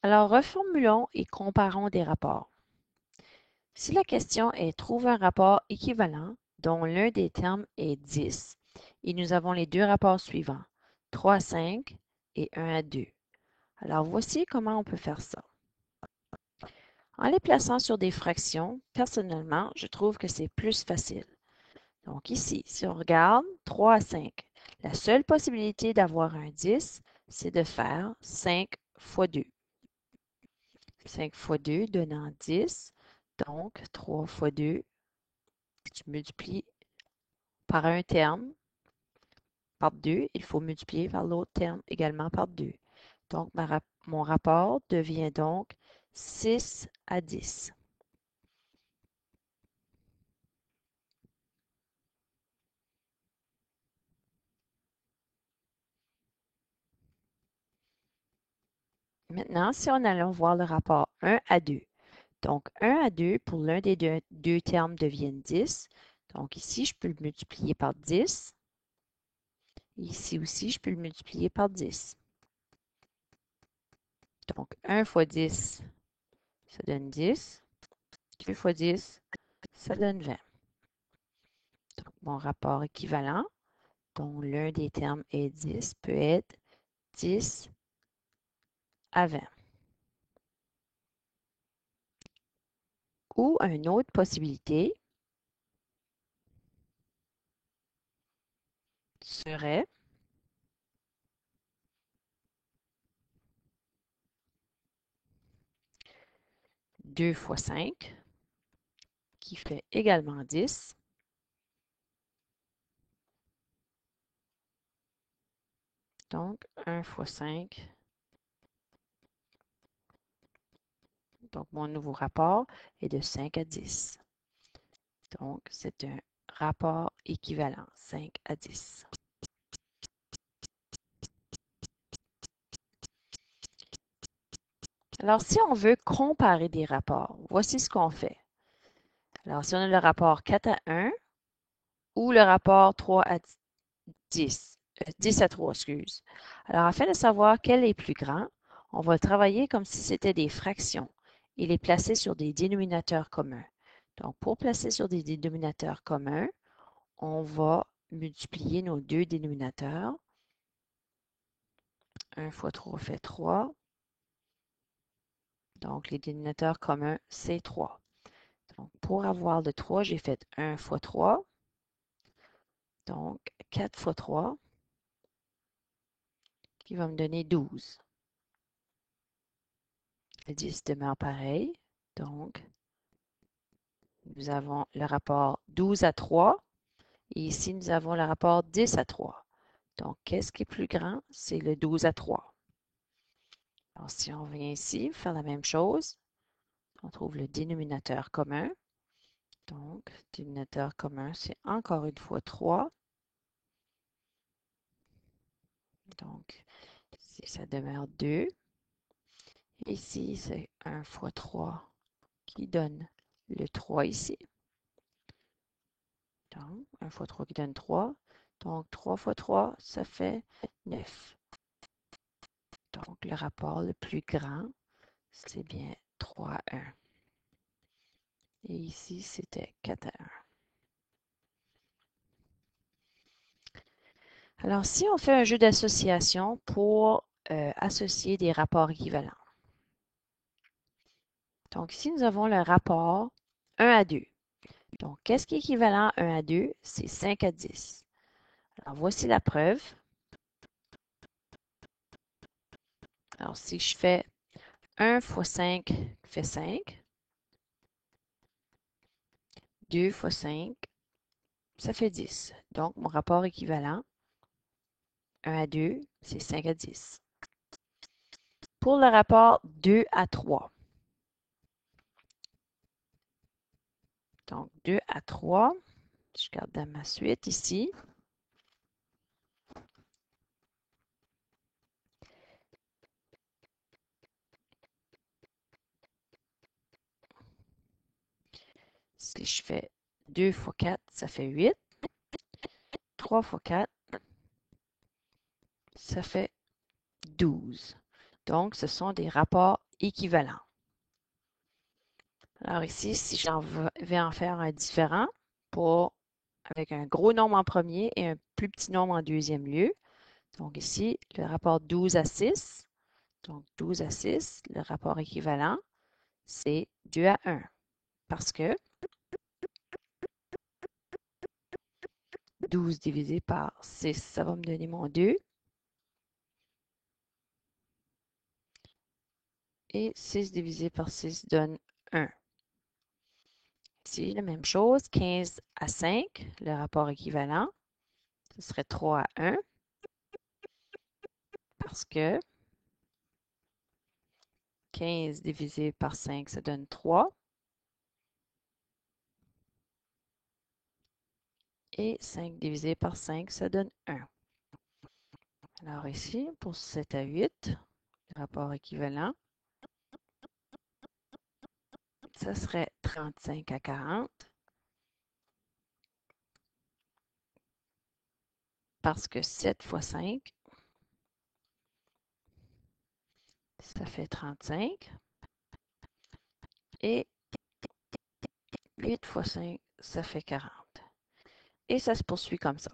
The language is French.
Alors, reformulons et comparons des rapports. Si la question est trouve un rapport équivalent dont l'un des termes est 10 et nous avons les deux rapports suivants, 3 à 5 et 1 à 2. Alors, voici comment on peut faire ça. En les plaçant sur des fractions, personnellement, je trouve que c'est plus facile. Donc ici, si on regarde 3 à 5, la seule possibilité d'avoir un 10, c'est de faire 5 fois 2. 5 fois 2 donnant 10. Donc, 3 fois 2, tu multiplies par un terme par 2. Il faut multiplier par l'autre terme également par 2. Donc, mon rapport devient donc 6 à 10. Maintenant, si on allait voir le rapport 1 à 2, donc 1 à 2 pour l'un des deux termes deviennent 10. Donc ici, je peux le multiplier par 10. Ici aussi, je peux le multiplier par 10. Donc 1 fois 10, ça donne 10. 2 fois 10, ça donne 20. Donc mon rapport équivalent, dont l'un des termes est 10, peut être 10 à 20. Ou une autre possibilité serait 2 fois 5, qui fait également 10. Donc 1 fois 5. Donc mon nouveau rapport est de 5 à 10. Donc c'est un rapport équivalent, 5 à 10. Alors, si on veut comparer des rapports, voici ce qu'on fait. Alors, si on a le rapport 4 à 1 ou le rapport 3 à 10, 10 à 3, excuse. Alors, afin de savoir quel est plus grand, on va travailler comme si c'était des fractions et les placer sur des dénominateurs communs. Donc, pour placer sur des dénominateurs communs, on va multiplier nos deux dénominateurs. 1 fois 3 fait 3. Donc, les dénominateurs communs, c'est 3. Donc, pour avoir le 3, j'ai fait 1 fois 3. Donc, 4 fois 3, qui va me donner 12. Le 10 demeure pareil. Donc, nous avons le rapport 12 à 3. Et ici, nous avons le rapport 10 à 3. Donc, qu'est-ce qui est plus grand? C'est le 12 à 3. Alors, si on vient ici, faire la même chose, on trouve le dénominateur commun. Donc, le dénominateur commun, c'est encore une fois 3. Donc, ici, ça demeure 2. Ici, c'est 1 fois 3 qui donne le 3 ici. Donc, 1 fois 3 qui donne 3. Donc, 3 fois 3, ça fait 9. Donc, le rapport le plus grand, c'est bien 3 à 1. Et ici, c'était 4 à 1. Alors, si on fait un jeu d'association pour associer des rapports équivalents. Donc, ici, nous avons le rapport 1 à 2. Donc, qu'est-ce qui est équivalent à 1 à 2? C'est 5 à 10. Alors, voici la preuve. Alors, si je fais 1 fois 5 fait 5. 2 fois 5, ça fait 10. Donc, mon rapport équivalent, 1 à 2, c'est 5 à 10. Pour le rapport 2 à 3, donc 2 à 3, je garde dans ma suite ici. Si je fais 2 fois 4, ça fait 8. 3 fois 4, ça fait 12. Donc, ce sont des rapports équivalent. Alors ici, si j'en vais en faire un différent avec un gros nombre en premier et un plus petit nombre en deuxième lieu. Donc ici, le rapport 12 à 6. Donc 12 à 6, le rapport équivalent, c'est 2 à 1. Parce que 12 divisé par 6, ça va me donner mon 2. Et 6 divisé par 6 donne 1. Ici, la même chose, 15 à 5, le rapport équivalent, ce serait 3 à 1. Parce que 15 divisé par 5, ça donne 3. Et 5 divisé par 5, ça donne 1. Alors ici, pour 7 à 8, le rapport équivalent, ça serait 35 à 40. Parce que 7 fois 5, ça fait 35. Et 8 fois 5, ça fait 40. Et ça se poursuit comme ça.